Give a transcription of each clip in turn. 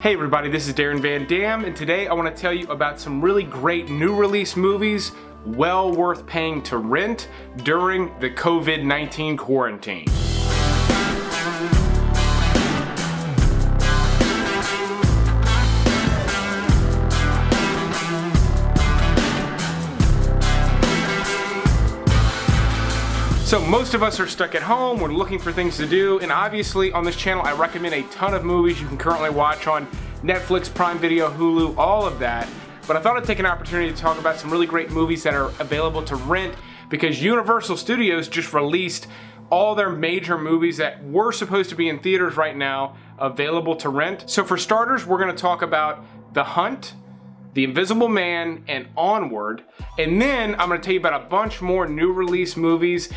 Hey everybody, this is Darren Van Dam, and today I want to tell you about some really great new release movies well worth paying to rent during the COVID-19 quarantine. So most of us are stuck at home, we're looking for things to do, and obviously on this channel I recommend a ton of movies you can currently watch on Netflix, Prime Video, Hulu, all of that. But I thought I'd take an opportunity to talk about some really great movies that are available to rent because Universal Studios just released all their major movies that were supposed to be in theaters right now available to rent. So for starters, we're going to talk about The Hunt, The Invisible Man, and Onward. And then I'm going to tell you about a bunch more new release movies,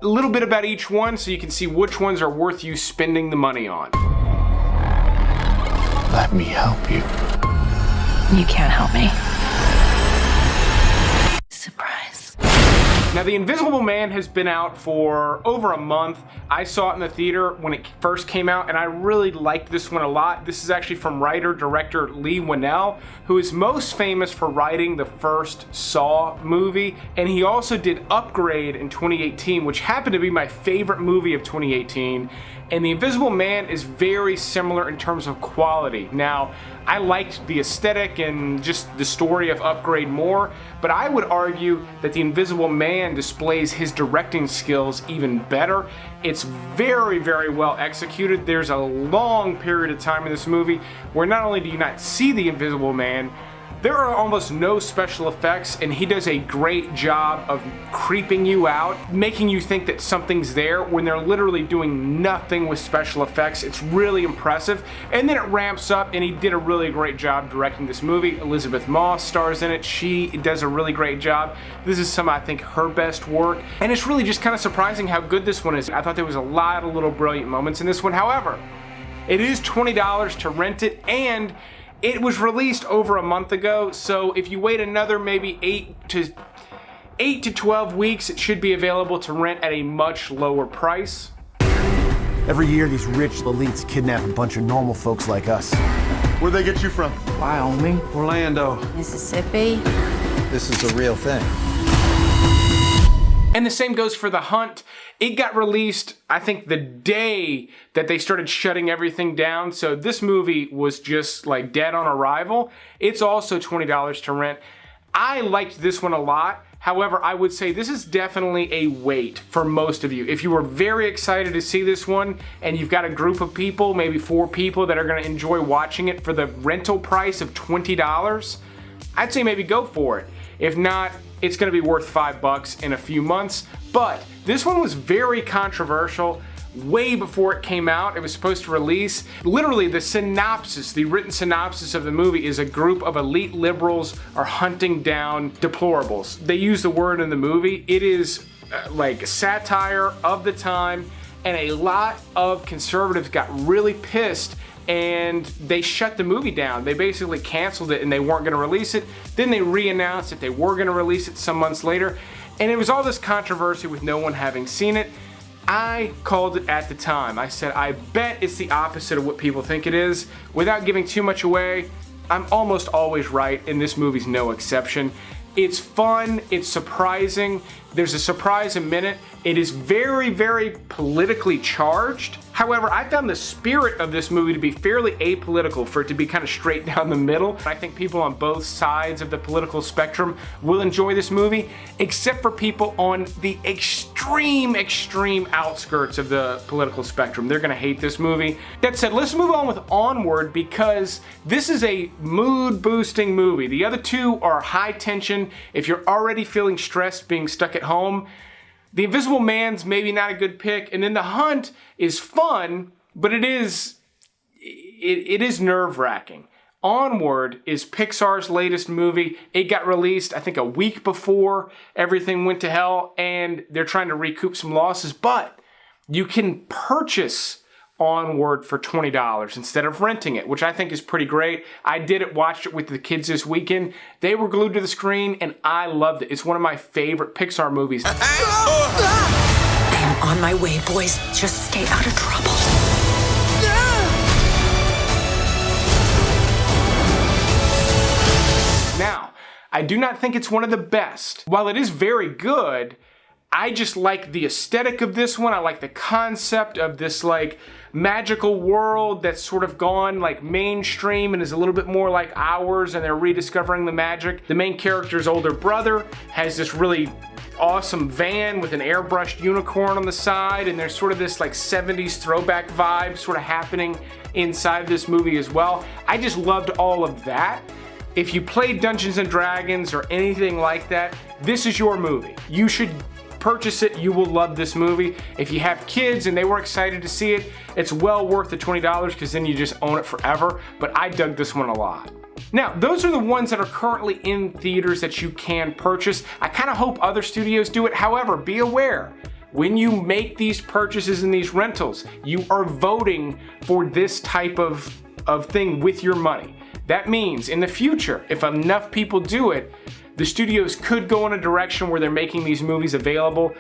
a little bit about each one so you can see which ones are worth you spending the money on. Let me help you. You can't help me. Surprise. Now, The Invisible Man has been out for over a month. I saw it in the theater when it first came out, and I really liked this one a lot. This is actually from writer-director Leigh Whannell, who is most famous for writing the first Saw movie, and he also did Upgrade in 2018, which happened to be my favorite movie of 2018. And The Invisible Man is very similar in terms of quality. Now, I liked the aesthetic and just the story of Upgrade more, but I would argue that The Invisible Man displays his directing skills even better. It's very, very well executed. There's a long period of time in this movie where not only do you not see the Invisible Man, there are almost no special effects, and he does a great job of creeping you out, making you think that something's there when they're literally doing nothing with special effects. It's really impressive. And then it ramps up, and he did a really great job directing this movie. Elizabeth Moss stars in it. She does a really great job. This is I think, her best work. And it's really just kind of surprising how good this one is. I thought there was a lot of little brilliant moments in this one. However, it is $20 to rent it, and it was released over a month ago, so if you wait another maybe 8 to 12 weeks, it should be available to rent at a much lower price. Every year, these rich elites kidnap a bunch of normal folks like us. Where'd they get you from? Wyoming. Orlando. Mississippi. This is a real thing. And the same goes for The Hunt. It got released, I think, the day that they started shutting everything down. So this movie was just like dead on arrival. It's also $20 to rent. I liked this one a lot. However, I would say this is definitely a wait for most of you. If you were very excited to see this one and you've got a group of people, maybe 4 people that are going to enjoy watching it for the rental price of $20, I'd say maybe go for it. If not, it's going to be worth $5 in a few months. But this one was very controversial way before it came out. It was supposed to release. Literally, the synopsis, the written synopsis of the movie is a group of elite liberals are hunting down deplorables. They use the word in the movie. It is like satire of the time, and a lot of conservatives got really pissed and they shut the movie down. They basically canceled it and they weren't gonna release it. Then they re-announced that they were gonna release it some months later. And it was all this controversy with no one having seen it. I called it at the time. I said, I bet it's the opposite of what people think it is. Without giving too much away, I'm almost always right, and this movie's no exception. It's fun, it's surprising, there's a surprise a minute. It is very, very politically charged. However, I found the spirit of this movie to be fairly apolitical, for it to be kind of straight down the middle. I think people on both sides of the political spectrum will enjoy this movie, except for people on the extreme outskirts of the political spectrum. They're gonna hate this movie. That said, let's move on with Onward, because this is a mood-boosting movie. The other two are high tension. If you're already feeling stressed being stuck at home, The Invisible Man's maybe not a good pick, and then The Hunt is fun, but it is nerve-wracking. Onward is Pixar's latest movie. It got released, I think, a week before everything went to hell, and they're trying to recoup some losses, but you can purchase Onward for $20 instead of renting it, which I think is pretty great. I did it, watched it with the kids this weekend. They were glued to the screen, and I loved it. It's one of my favorite Pixar movies. I am on my way, boys. Just stay out of trouble. I do not think it's one of the best. While it is very good, I just like the aesthetic of this one. I like the concept of this like magical world that's sort of gone like mainstream and is a little bit more like ours, and they're rediscovering the magic. The main character's older brother has this really awesome van with an airbrushed unicorn on the side, and there's sort of this like 70s throwback vibe sort of happening inside this movie as well. I just loved all of that. If you played Dungeons and Dragons or anything like that, this is your movie. You should purchase it. You will love this movie. If you have kids and they were excited to see it, it's well worth the $20 because then you just own it forever. But I dug this one a lot. Now, those are the ones that are currently in theaters that you can purchase. I kind of hope other studios do it. However, be aware, when you make these purchases and these rentals, you are voting for this type of thing with your money. That means in the future, if enough people do it, the studios could go in a direction where they're making these movies available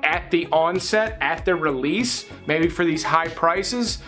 at the onset, at their release, maybe for these high prices.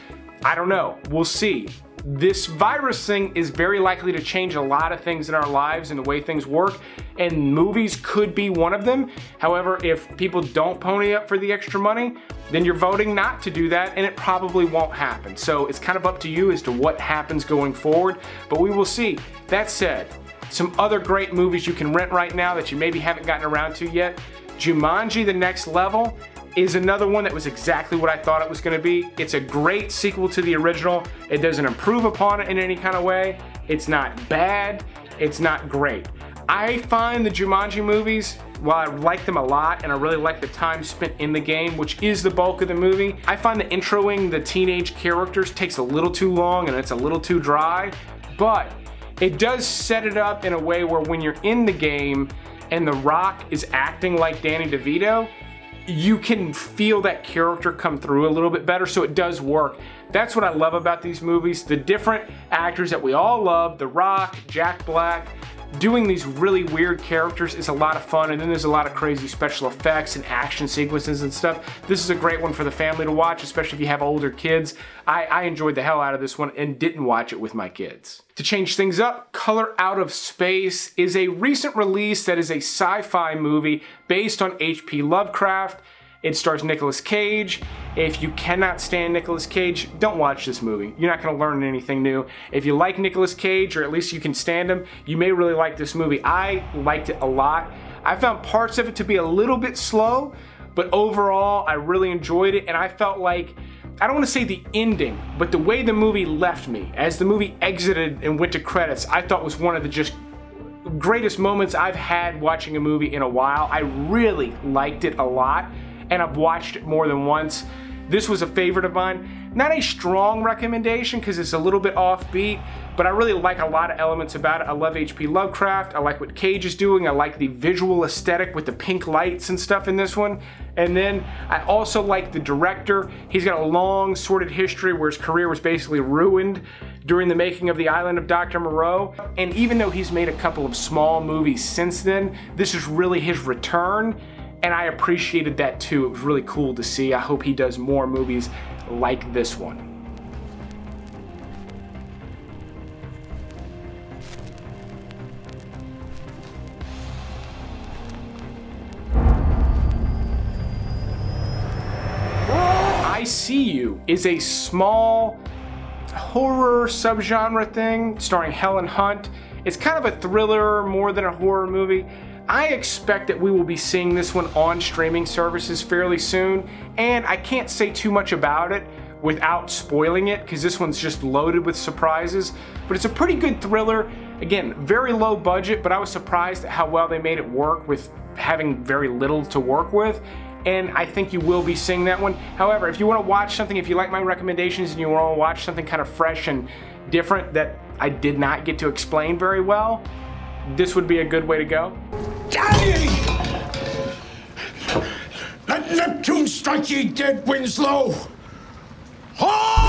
I don't know, we'll see. This virus thing is very likely to change a lot of things in our lives and the way things work, and movies could be one of them. However, if people don't pony up for the extra money, then you're voting not to do that, and it probably won't happen. So it's kind of up to you as to what happens going forward, but we will see. That said, some other great movies you can rent right now that you maybe haven't gotten around to yet. Jumanji: The Next Level is another one that was exactly what I thought it was going to be. It's a great sequel to the original. It doesn't improve upon it in any kind of way. It's not bad. It's not great. I find the Jumanji movies, while I like them a lot and I really like the time spent in the game, which is the bulk of the movie, I find the introing the teenage characters takes a little too long and it's a little too dry, but it does set it up in a way where when you're in the game and The Rock is acting like Danny DeVito, you can feel that character come through a little bit better, so it does work. That's what I love about these movies. The different actors that we all love, The Rock, Jack Black, doing these really weird characters is a lot of fun, and then there's a lot of crazy special effects and action sequences and stuff. This is a great one for the family to watch, especially if you have older kids. I enjoyed the hell out of this one and didn't watch it with my kids. To change things up, Color Out of Space is a recent release that is a sci-fi movie based on H.P. Lovecraft. It stars Nicolas Cage. If you cannot stand Nicolas Cage, don't watch this movie. You're not going to learn anything new. If you like Nicolas Cage, or at least you can stand him, you may really like this movie. I liked it a lot. I found parts of it to be a little bit slow, but overall, I really enjoyed it, and I felt like, I don't want to say the ending, but the way the movie left me, as the movie exited and went to credits, I thought was one of the just greatest moments I've had watching a movie in a while. I really liked it a lot, and I've watched it more than once. This was a favorite of mine. Not a strong recommendation because it's a little bit offbeat, but I really like a lot of elements about it. I love H.P. Lovecraft. I like what Cage is doing. I like the visual aesthetic with the pink lights and stuff in this one. And then I also like the director. He's got a long sordid history where his career was basically ruined during the making of The Island of Dr. Moreau. And even though he's made a couple of small movies since then, this is really his return. And I appreciated that too. It was really cool to see. I hope he does more movies like this one. I See You is a small horror subgenre thing starring Helen Hunt. It's kind of a thriller more than a horror movie. I expect that we will be seeing this one on streaming services fairly soon, and I can't say too much about it without spoiling it because this one's just loaded with surprises, but it's a pretty good thriller. Again, very low budget, but I was surprised at how well they made it work with having very little to work with, and I think you will be seeing that one. However, if you want to watch something, if you like my recommendations and you want to watch something kind of fresh and different that I did not get to explain very well, this would be a good way to go. Daddy! Let Neptune strike ye dead, Winslow! Hark!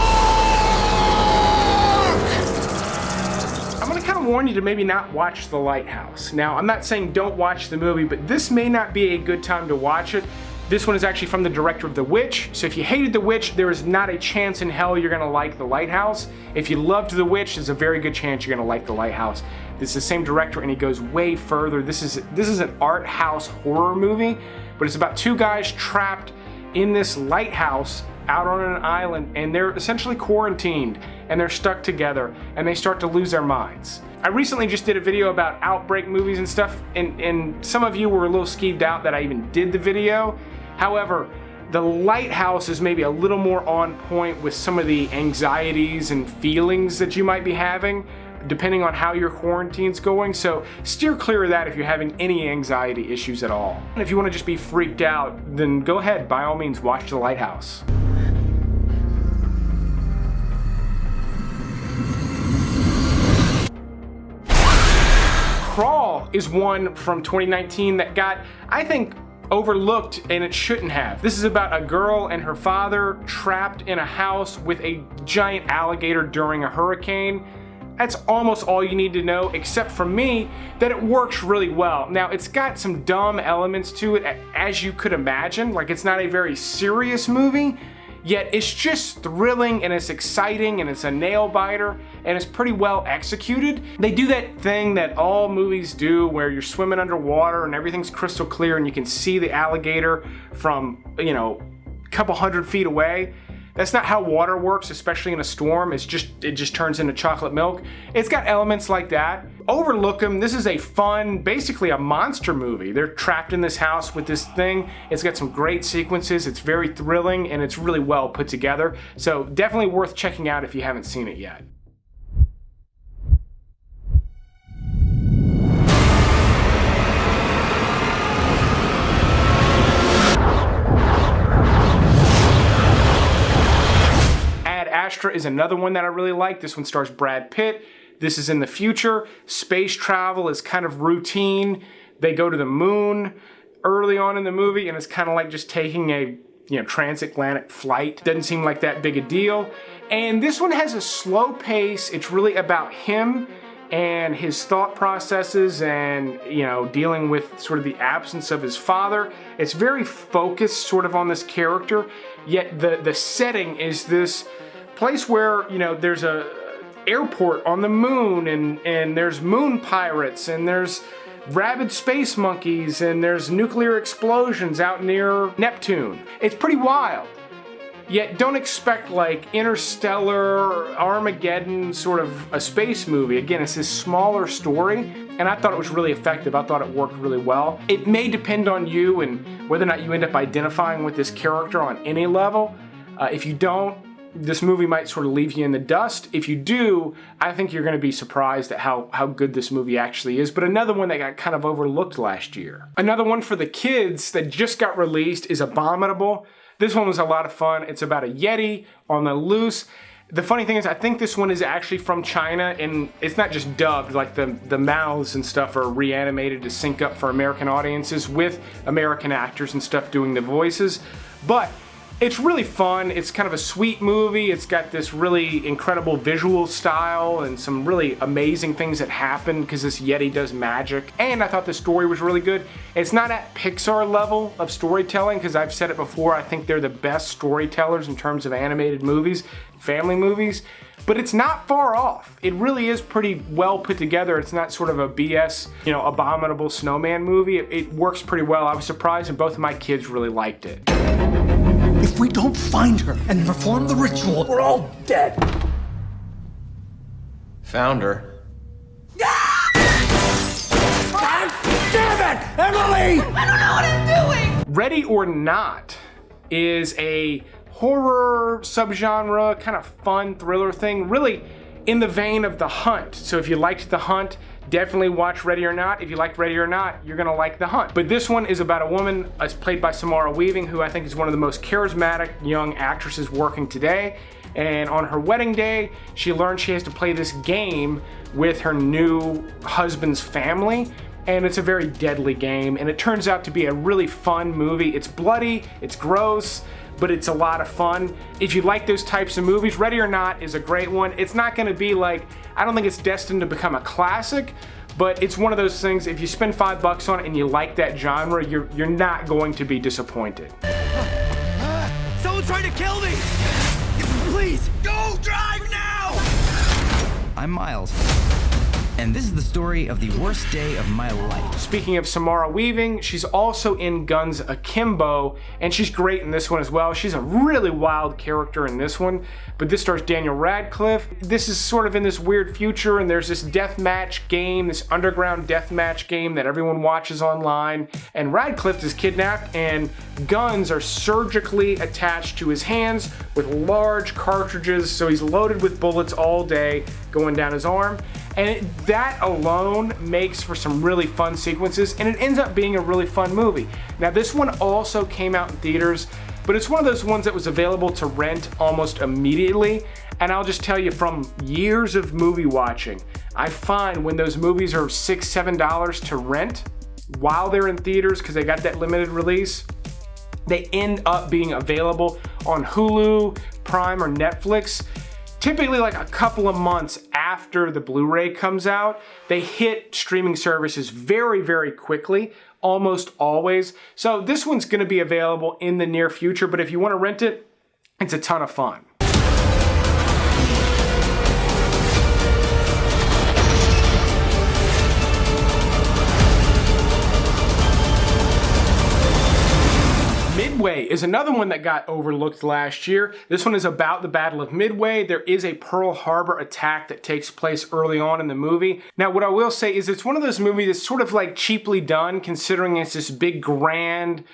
I'm gonna kind of warn you to maybe not watch The Lighthouse. Now, I'm not saying don't watch the movie, but this may not be a good time to watch it This one is actually from the director of The Witch. So if you hated The Witch, there is not a chance in hell you're gonna like The Lighthouse. If you loved The Witch, there's a very good chance you're gonna like The Lighthouse. This is the same director and he goes way further. This is an art house horror movie, but it's about two guys trapped in this lighthouse out on an island, and they're essentially quarantined and they're stuck together and they start to lose their minds. I recently just did a video about outbreak movies and stuff, and some of you were a little skeeved out that I even did the video. However, The Lighthouse is maybe a little more on point with some of the anxieties and feelings that you might be having, depending on how your quarantine's going. So steer clear of that if you're having any anxiety issues at all. And if you want to just be freaked out, then go ahead, by all means, watch The Lighthouse. Crawl is one from 2019 that got, I think, overlooked, and it shouldn't have. This is about a girl and her father trapped in a house with a giant alligator during a hurricane. That's almost all you need to know, except for me, that it works really well. Now, it's got some dumb elements to it, as you could imagine. Like, it's not a very serious movie, yet it's just thrilling and it's exciting and it's a nail biter and it's pretty well executed. They do that thing that all movies do where you're swimming underwater and everything's crystal clear and you can see the alligator from, you know, a couple 100 feet away. That's not how water works, especially in a storm. It just turns into chocolate milk. It's got elements like that. Overlook them. This is a fun, basically a monster movie. They're trapped in this house with this thing. It's got some great sequences. It's very thrilling and it's really well put together. So definitely worth checking out if you haven't seen it yet. Astra is another one that I really like. This one stars Brad Pitt. This is in the future. Space travel is kind of routine. They go to the moon early on in the movie, and it's kind of like just taking a transatlantic flight. Doesn't seem like that big a deal. And this one has a slow pace. It's really about him and his thought processes and, dealing with sort of the absence of his father. It's very focused sort of on this character, yet the setting is this place where, there's a airport on the moon and there's moon pirates and there's rabid space monkeys and there's nuclear explosions out near Neptune. It's pretty wild. Yet don't expect like Interstellar, Armageddon, sort of a space movie. Again, it's this smaller story, and I thought it was really effective. I thought it worked really well. It may depend on you and whether or not you end up identifying with this character on any level. If you don't, this movie might sort of leave you in the dust. If you do, I think you're going to be surprised at how good this movie actually is. But another one that got kind of overlooked last year. Another one for the kids that just got released is Abominable. This one was a lot of fun. It's about a Yeti on the loose. The funny thing is, I think this one is actually from China, and it's not just dubbed, like the mouths and stuff are reanimated to sync up for American audiences with American actors and stuff doing the voices. But it's really fun. It's kind of a sweet movie. It's got this really incredible visual style and some really amazing things that happen because this Yeti does magic. And I thought the story was really good. It's not at Pixar level of storytelling because I've said it before, I think they're the best storytellers in terms of animated movies, family movies, but it's not far off. It really is pretty well put together. It's not sort of a BS, abominable snowman movie. It works pretty well. I was surprised and both of my kids really liked it. If we don't find her and perform the ritual, we're all dead. Found her. God damn it, Emily! I don't know what I'm doing! Ready or Not is a horror subgenre, kind of fun thriller thing, really in the vein of The Hunt. So if you liked The Hunt, definitely watch Ready or Not. If you liked Ready or Not, you're gonna like The Hunt. But this one is about a woman played by Samara Weaving, who I think is one of the most charismatic young actresses working today. And on her wedding day, she learns she has to play this game with her new husband's family. And it's a very deadly game. And it turns out to be a really fun movie. It's bloody, it's gross, but it's a lot of fun. If you like those types of movies, Ready or Not is a great one. It's not gonna be like, I don't think it's destined to become a classic, but it's one of those things, if you spend $5 on it and you like that genre, you're not going to be disappointed. Someone's trying to kill me! Please, go drive now! I'm Miles, and this is the story of the worst day of my life. Speaking of Samara Weaving, she's also in Gunn's Akimbo, and she's great in this one as well. She's a really wild character in this one, but this stars Daniel Radcliffe. This is sort of in this weird future, and there's this deathmatch game, this underground deathmatch game that everyone watches online, and Radcliffe is kidnapped, and guns are surgically attached to his hands with large cartridges, so he's loaded with bullets all day going down his arm. And that alone makes for some really fun sequences, and it ends up being a really fun movie. Now, this one also came out in theaters, but it's one of those ones that was available to rent almost immediately. And I'll just tell you, from years of movie watching, I find when those movies are $6, $7 to rent while they're in theaters because they got that limited release, they end up being available on Hulu, Prime, or Netflix. Typically like a couple of months after the Blu-ray comes out. They hit streaming services very, very quickly, almost always. So this one's gonna be available in the near future, but if you wanna rent it, it's a ton of fun. Midway is another one that got overlooked last year. This one is about the Battle of Midway. There is a Pearl Harbor attack that takes place early on in the movie. Now, what I will say is it's one of those movies that's sort of like cheaply done, considering it's this big, grand,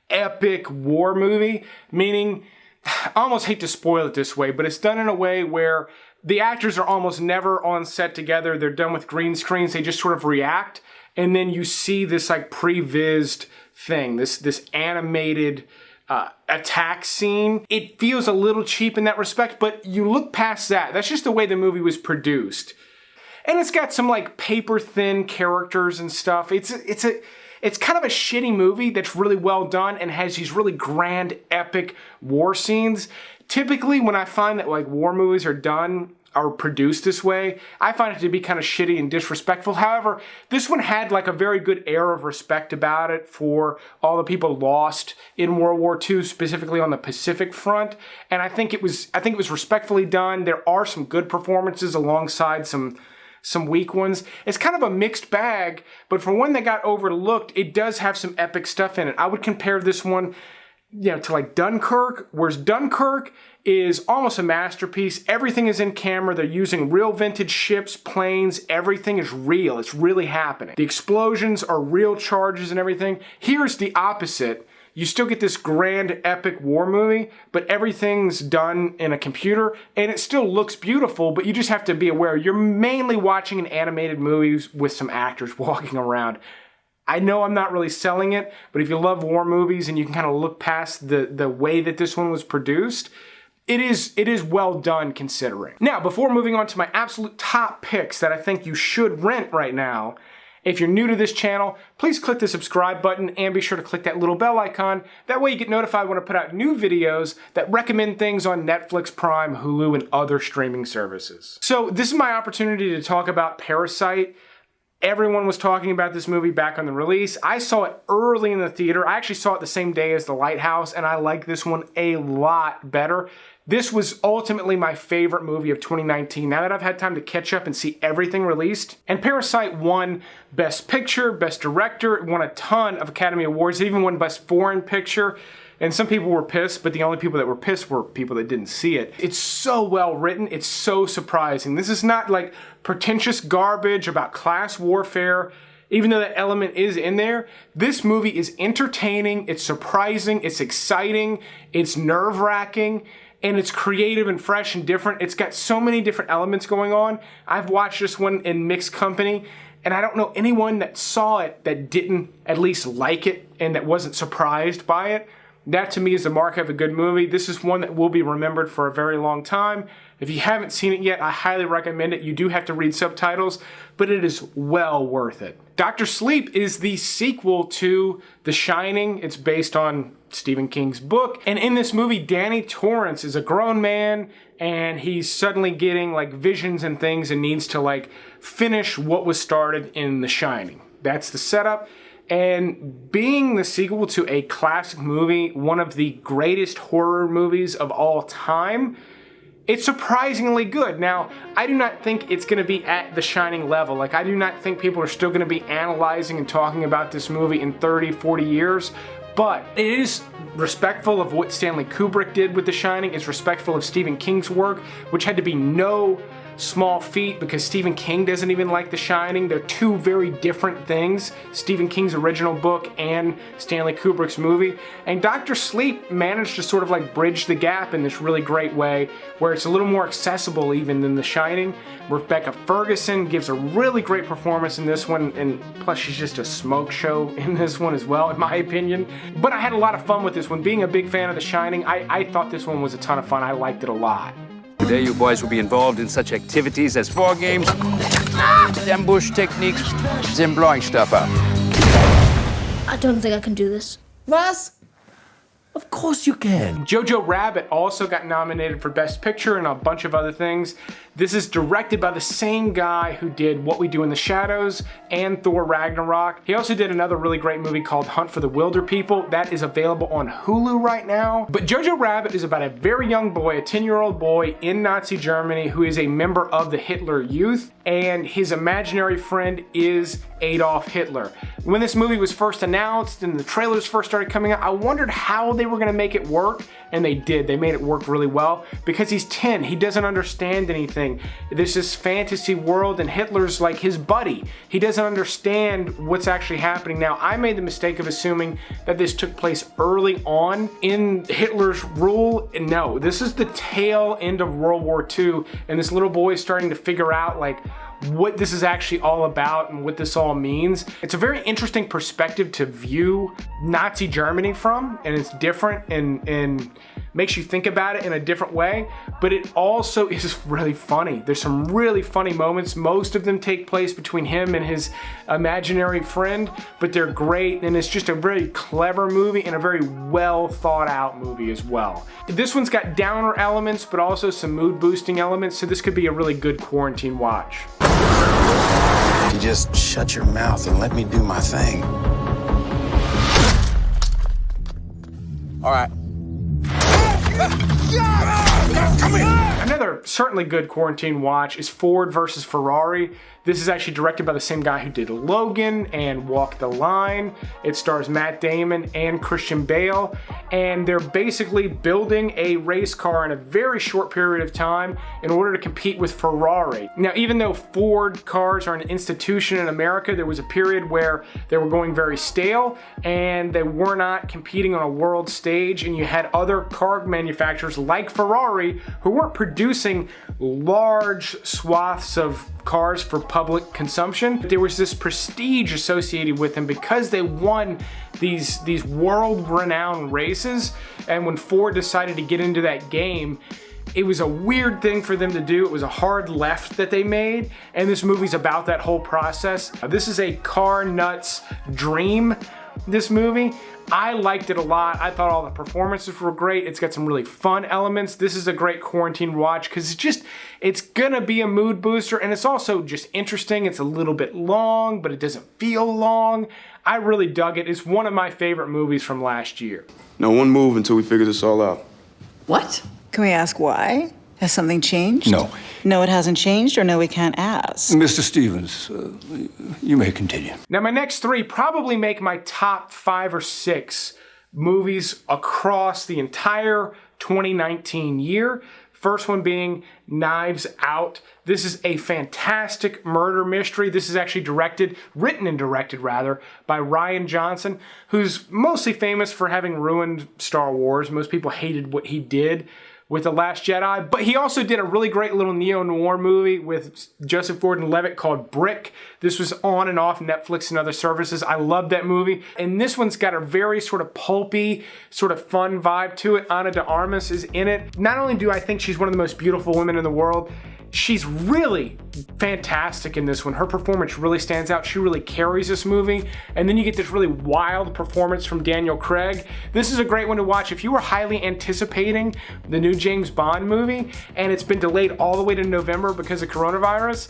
epic war movie, meaning, I almost hate to spoil it this way, but it's done in a way where the actors are almost never on set together. They're done with green screens. They just sort of react, and then you see this like pre-vised thing, this animated attack scene. It feels a little cheap in that respect, but you look past that. That's just the way the movie was produced. And it's got some like paper thin characters and stuff. It's kind of a shitty movie that's really well done and has these really grand, epic war scenes. Typically, when I find that like war movies are produced this way, I find it to be kind of shitty and disrespectful. However, this one had like a very good air of respect about it for all the people lost in World War II, specifically on the Pacific Front. And I think it was respectfully done. There are some good performances alongside some weak ones. It's kind of a mixed bag, but for one that got overlooked, it does have some epic stuff in it. I would compare this one, to like Dunkirk, whereas Dunkirk is almost a masterpiece. Everything is in camera. They're using real vintage ships, planes. Everything is real. It's really happening. The explosions are real charges and everything. Here's the opposite. You still get this grand, epic war movie, but everything's done in a computer, and it still looks beautiful, but you just have to be aware. You're mainly watching an animated movie with some actors walking around. I know I'm not really selling it, but if you love war movies and you can kind of look past the way that this one was produced, it is well done considering. Now, before moving on to my absolute top picks that I think you should rent right now, if you're new to this channel, please click the subscribe button and be sure to click that little bell icon. That way you get notified when I put out new videos that recommend things on Netflix, Prime, Hulu, and other streaming services. So this is my opportunity to talk about Parasite. Everyone was talking about this movie back on the release. I saw it early in the theater. I actually saw it the same day as The Lighthouse, and I like this one a lot better. This was ultimately my favorite movie of 2019, now that I've had time to catch up and see everything released. And Parasite won Best Picture, Best Director, it won a ton of Academy Awards, it even won Best Foreign Picture. And some people were pissed, but the only people that were pissed were people that didn't see it. It's so well written, it's so surprising. This is not like pretentious garbage about class warfare. Even though that element is in there, this movie is entertaining, it's surprising, it's exciting, it's nerve-wracking, and it's creative and fresh and different. It's got so many different elements going on. I've watched this one in mixed company, and I don't know anyone that saw it that didn't at least like it and that wasn't surprised by it. That to me is the mark of a good movie. This is one that will be remembered for a very long time. If you haven't seen it yet, I highly recommend it. You do have to read subtitles, but it is well worth it. Dr. Sleep is the sequel to The Shining. It's based on Stephen King's book. And in this movie, Danny Torrance is a grown man and he's suddenly getting like visions and things and needs to like finish what was started in The Shining. That's the setup. And being the sequel to a classic movie, one of the greatest horror movies of all time, it's surprisingly good. Now, I do not think it's going to be at The Shining level. Like, I do not think people are still going to be analyzing and talking about this movie in 30, 40 years. But it is respectful of what Stanley Kubrick did with The Shining. It's respectful of Stephen King's work, which had to be no small feat because Stephen King doesn't even like The Shining. They're two very different things, Stephen King's original book and Stanley Kubrick's movie. And Dr. Sleep managed to sort of like bridge the gap in this really great way where it's a little more accessible even than The Shining. Rebecca Ferguson gives a really great performance in this one, and plus she's just a smoke show in this one as well, in my opinion. But I had a lot of fun with this one. Being a big fan of The Shining, I thought this one was a ton of fun. I liked it a lot. Today, you boys will be involved in such activities as war games, ambush techniques, and blowing stuff up. I don't think I can do this. Was? Of course you can. Jojo Rabbit also got nominated for Best Picture and a bunch of other things. This is directed by the same guy who did What We Do in the Shadows and Thor Ragnarok. He also did another really great movie called Hunt for the Wilder People. That is available on Hulu right now. But Jojo Rabbit is about a very young boy, a 10-year-old boy in Nazi Germany who is a member of the Hitler Youth, and his imaginary friend is Adolf Hitler. When this movie was first announced and the trailers first started coming out, I wondered how they were going to make it work, and they did. They made it work really well because he's 10. He doesn't understand anything. There's this fantasy world and Hitler's like his buddy. He doesn't understand what's actually happening. Now, I made the mistake of assuming that this took place early on in Hitler's rule. And no, this is the tail end of World War II, and this little boy is starting to figure out like what this is actually all about and what this all means. It's a very interesting perspective to view Nazi Germany from, and it's different and makes you think about it in a different way, but it also is really funny. There's some really funny moments. Most of them take place between him and his imaginary friend, but they're great, and it's just a very clever movie and a very well thought out movie as well. This one's got downer elements, but also some mood boosting elements, so this could be a really good quarantine watch. You just shut your mouth and let me do my thing. All right. Another certainly good quarantine watch is Ford versus Ferrari. This is actually directed by the same guy who did Logan and Walk the Line. It stars Matt Damon and Christian Bale, and they're basically building a race car in a very short period of time in order to compete with Ferrari. Now, even though Ford cars are an institution in America, there was a period where they were going very stale and they were not competing on a world stage, and you had other car manufacturers like Ferrari who weren't producing large swaths of cars for public consumption. There was this prestige associated with them because they won these world-renowned races, and when Ford decided to get into that game, it was a weird thing for them to do. It was a hard left that they made, and this movie's about that whole process. This is a car nuts dream, this movie. I liked it a lot. I thought all the performances were great. It's got some really fun elements. This is a great quarantine watch because it's gonna be a mood booster, and it's also just interesting. It's a little bit long, but it doesn't feel long. I really dug it. It's one of my favorite movies from last year. No one move until we figure this all out. What? Can we ask why? Has something changed? No. No, it hasn't changed, or no, we can't ask? Mr. Stevens, you may continue. Now, my next three probably make my top 5 or 6 movies across the entire 2019 year. First one being Knives Out. This is a fantastic murder mystery. This is actually written and directed by Rian Johnson, who's mostly famous for having ruined Star Wars. Most people hated what he did. with The Last Jedi, but he also did a really great little neo-noir movie with Joseph Gordon-Levitt called Brick. This was on and off Netflix and other services. I love that movie. And this one's got a very sort of pulpy, sort of fun vibe to it. Ana de Armas is in it. Not only do I think she's one of the most beautiful women in the world, she's really fantastic in this one. Her performance really stands out. She really carries this movie. And then you get this really wild performance from Daniel Craig. This is a great one to watch if you were highly anticipating the new James Bond movie and it's been delayed all the way to November because of coronavirus.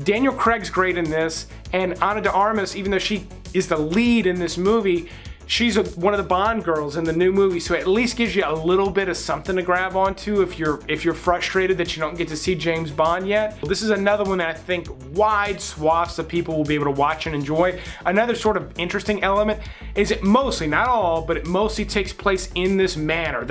Daniel Craig's great in this, and Ana de Armas, even though she is the lead in this movie, she's one of the Bond girls in the new movie, so it at least gives you a little bit of something to grab onto if you're frustrated that you don't get to see James Bond yet. This is another one that I think wide swaths of people will be able to watch and enjoy. Another sort of interesting element is it mostly, not all, but it mostly takes place in this manor.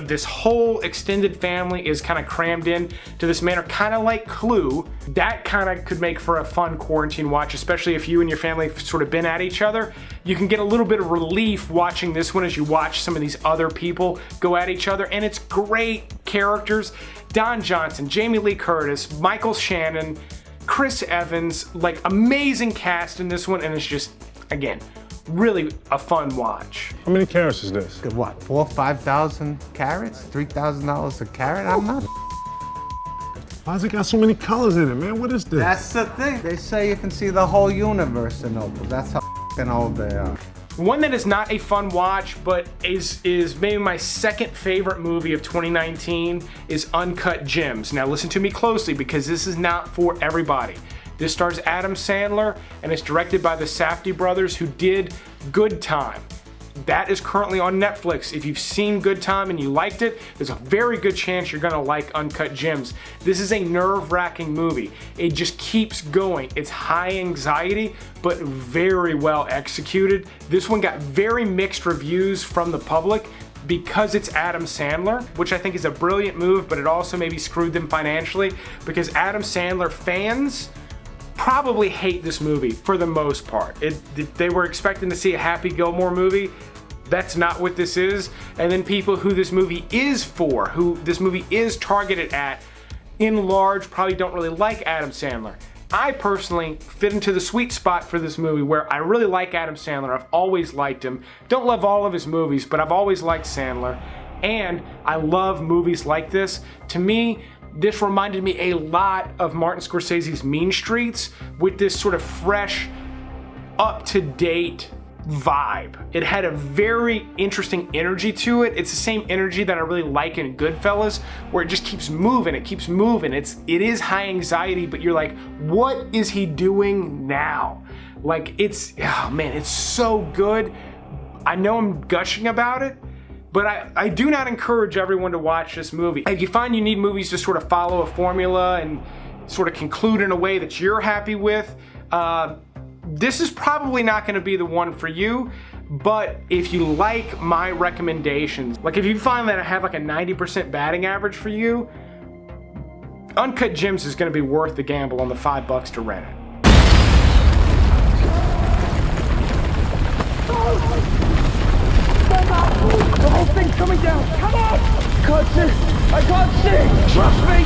This whole extended family is kind of crammed in to this manor, kind of like Clue. That kind of could make for a fun quarantine watch, especially if you and your family have sort of been at each other. You can get a little bit of relief watching this one as you watch some of these other people go at each other, and it's great characters. Don Johnson, Jamie Lee Curtis, Michael Shannon, Chris Evans, like amazing cast in this one, and it's just, again, really a fun watch. How many carats is this? What, 4,000 or 5,000 carats? $3,000 a carat? I'm not. Why's it got so many colors in it, man? What is this? That's the thing. They say you can see the whole universe in opals. That's how old they are. One that is not a fun watch, but is maybe my second favorite movie of 2019 is Uncut Gems. Now listen to me closely because this is not for everybody. This stars Adam Sandler and it's directed by the Safdie brothers who did Good Time. That is currently on Netflix. If you've seen Good Time and you liked it, there's a very good chance you're gonna like Uncut Gems. This is a nerve-wracking movie. It just keeps going. It's high anxiety, but very well executed. This one got very mixed reviews from the public because it's Adam Sandler, which I think is a brilliant move, but it also maybe screwed them financially because Adam Sandler fans probably hate this movie for the most part. They were expecting to see a Happy Gilmore movie. That's not what this is. And then people who this movie is for, who this movie is targeted at, in large, probably don't really like Adam Sandler. I personally fit into the sweet spot for this movie where I really like Adam Sandler. I've always liked him. Don't love all of his movies, but I've always liked Sandler. And I love movies like this. To me, this reminded me a lot of Martin Scorsese's Mean Streets with this sort of fresh, up-to-date vibe. It had a very interesting energy to it. It's the same energy that I really like in Goodfellas, where it just keeps moving, it keeps moving. It is high anxiety, but you're like, what is he doing now? Like, oh man, it's so good. I know I'm gushing about it, but I do not encourage everyone to watch this movie. If you find you need movies to sort of follow a formula and sort of conclude in a way that you're happy with, this is probably not gonna be the one for you. But if you like my recommendations, like if you find that I have like a 90% batting average for you, Uncut Gems is gonna be worth the gamble on the $5 to rent it. The whole thing's coming down! Come on! Can't see! I can't see! Trust me!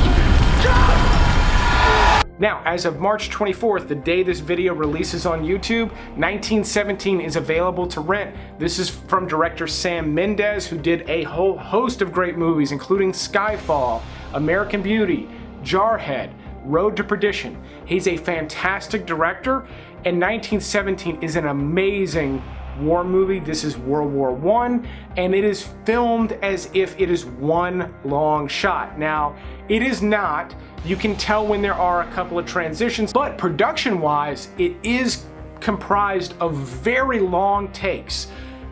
Jump! Now, as of March 24th, the day this video releases on YouTube, 1917 is available to rent. This is from director Sam Mendes, who did a whole host of great movies, including Skyfall, American Beauty, Jarhead, Road to Perdition. He's a fantastic director, and 1917 is an amazing war movie. This is World War I, and it is filmed as if it is one long shot. Now, it is not. You can tell when there are a couple of transitions, but production-wise, it is comprised of very long takes.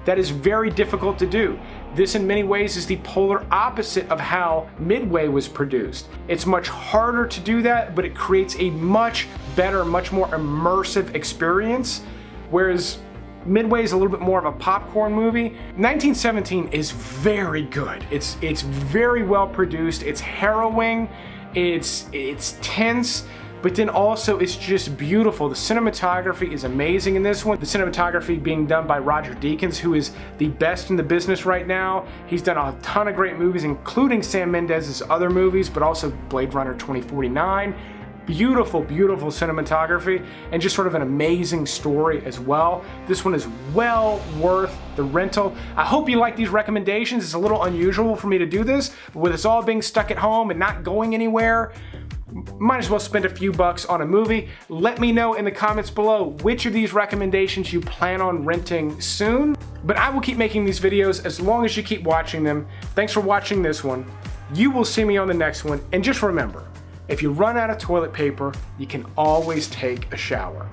That is very difficult to do. This in many ways is the polar opposite of how Midway was produced. It's much harder to do that, but it creates a much better, much more immersive experience, whereas Midway is a little bit more of a popcorn movie. 1917 is very good. It's very well produced. It's harrowing. It's tense, but then also it's just beautiful. The cinematography is amazing in this one. The cinematography being done by Roger Deakins, who is the best in the business right now. He's done a ton of great movies, including Sam Mendes's other movies, but also Blade Runner 2049. Beautiful, beautiful cinematography, and just sort of an amazing story as well. This one is well worth the rental. I hope you like these recommendations. It's a little unusual for me to do this, but with us all being stuck at home and not going anywhere, might as well spend a few bucks on a movie. Let me know in the comments below which of these recommendations you plan on renting soon. But I will keep making these videos as long as you keep watching them. Thanks for watching this one. You will see me on the next one, and just remember, if you run out of toilet paper, you can always take a shower.